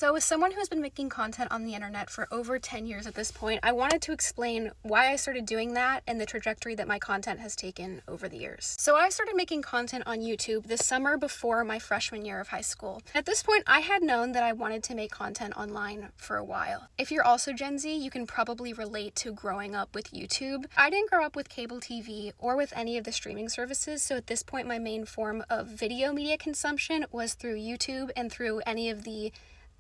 So as someone who's been making content on the internet for over 10 years at this point, I wanted to explain why I started doing that and the trajectory that my content has taken over the years. So I started making content on YouTube this summer before my freshman year of high school. At this point, I had known that I wanted to make content online for a while. If you're also Gen Z, you can probably relate to growing up with YouTube. I didn't grow up with cable TV or with any of the streaming services, so at this point my main form of video media consumption was through YouTube and through any of the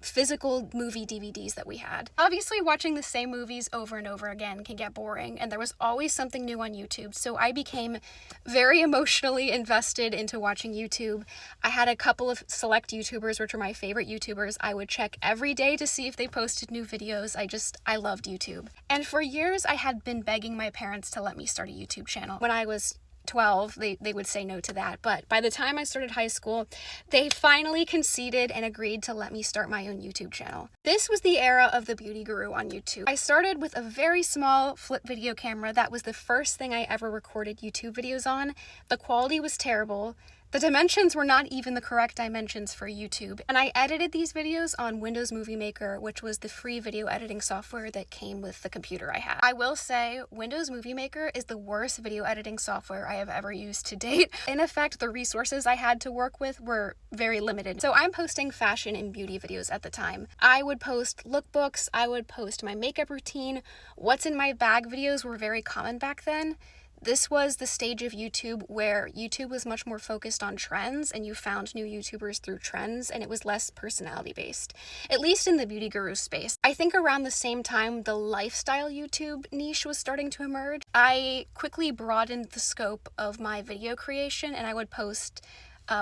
physical movie DVDs that we had. Obviously, watching the same movies over and over again can get boring, and there was always something new on YouTube, so I became very emotionally invested into watching YouTube. I had a couple of select YouTubers, which were my favorite YouTubers. I would check every day to see if they posted new videos. I loved YouTube. And for years, I had been begging my parents to let me start a YouTube channel. When I was 12, they would say no to that, but by the time I started high school, they finally conceded and agreed to let me start my own YouTube channel. This was the era of the beauty guru on YouTube. I started with a very small flip video camera. That was the first thing I ever recorded YouTube videos on. The quality was terrible. The dimensions were not even the correct dimensions for YouTube, and I edited these videos on Windows Movie Maker, which was the free video editing software that came with the computer I had. I will say, Windows Movie Maker is the worst video editing software I have ever used to date. In effect, the resources I had to work with were very limited. So I'm posting fashion and beauty videos at the time. I would post lookbooks, I would post my makeup routine. What's in my bag videos were very common back then. This was the stage of YouTube where YouTube was much more focused on trends and you found new YouTubers through trends, and it was less personality based, at least in the beauty guru space. I think around the same time the lifestyle YouTube niche was starting to emerge. I quickly broadened the scope of my video creation, and I would post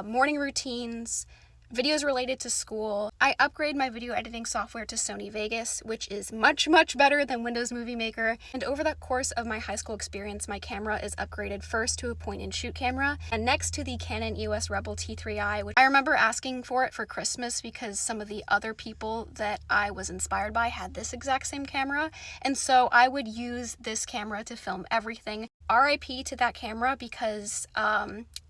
morning routines, videos related to school. I upgraded my video editing software to Sony Vegas, which is much better than Windows Movie Maker. And over the course of my high school experience, my camera is upgraded first to a point-and-shoot camera, and next to the Canon EOS Rebel T3i, which I remember asking for it for Christmas because some of the other people that I was inspired by had this exact same camera, and so I would use this camera to film everything. RIP to that camera because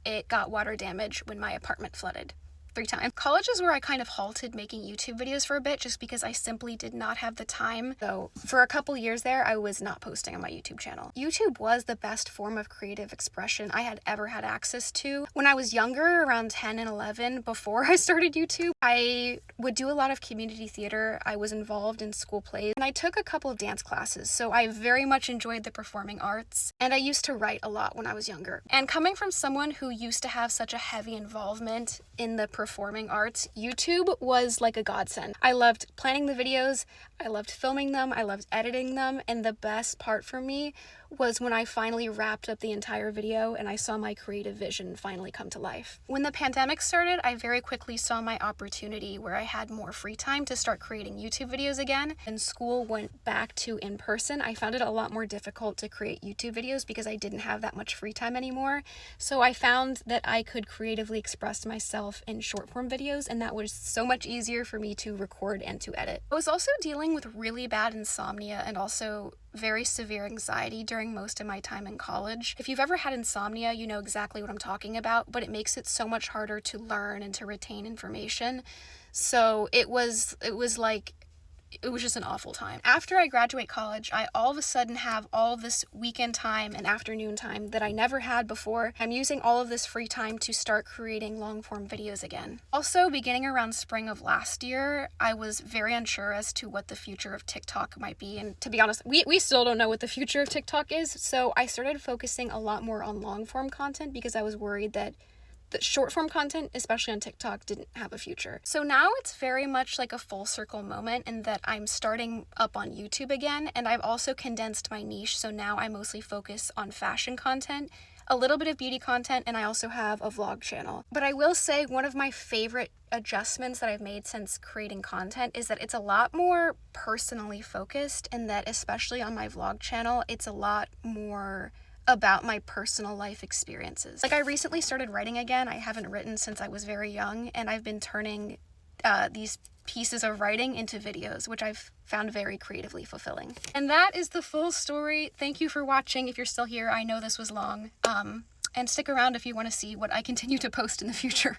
it got water damage when my apartment flooded. 3 times. College is where I kind of halted making YouTube videos for a bit just because I simply did not have the time. So for a couple years there, I was not posting on my YouTube channel. YouTube was the best form of creative expression I had ever had access to. When I was younger, around 10 and 11, before I started YouTube, I would do a lot of community theater. I was involved in school plays, and I took a couple of dance classes, so I very much enjoyed the performing arts, and I used to write a lot when I was younger. And coming from someone who used to have such a heavy involvement in the performing arts, YouTube was like a godsend. I loved planning the videos, I loved filming them, I loved editing them, and the best part for me was when I finally wrapped up the entire video and I saw my creative vision finally come to life. When the pandemic started, I very quickly saw my opportunity where I had more free time to start creating YouTube videos again, and school went back to in person. I found it a lot more difficult to create YouTube videos because I didn't have that much free time anymore. So I found that I could creatively express myself in short form videos, and that was so much easier for me to record and to edit. I was also dealing with really bad insomnia and also very severe anxiety during most of my time in college. If you've ever had insomnia, you know exactly what I'm talking about, but it makes it so much harder to learn and to retain information. So it was just an awful time. After I graduate college, I all of a sudden have all this weekend time and afternoon time that I never had before. I'm using all of this free time to start creating long-form videos again. Also, beginning around spring of last year, I was very unsure as to what the future of TikTok might be. And to be honest, we still don't know what the future of TikTok is. So I started focusing a lot more on long-form content because I was worried that the short form content, especially on TikTok, didn't have a future. So now it's very much like a full circle moment in that I'm starting up on YouTube again, and I've also condensed my niche, so now I mostly focus on fashion content, a little bit of beauty content, and I also have a vlog channel. But I will say one of my favorite adjustments that I've made since creating content is that it's a lot more personally focused, and that especially on my vlog channel, it's a lot more about my personal life experiences. Like, I recently started writing again. I haven't written since I was very young, and I've been turning these pieces of writing into videos, which I've found very creatively fulfilling. And that is the full story. Thank you for watching. If you're still here, I know this was long. And stick around if you want to see what I continue to post in the future.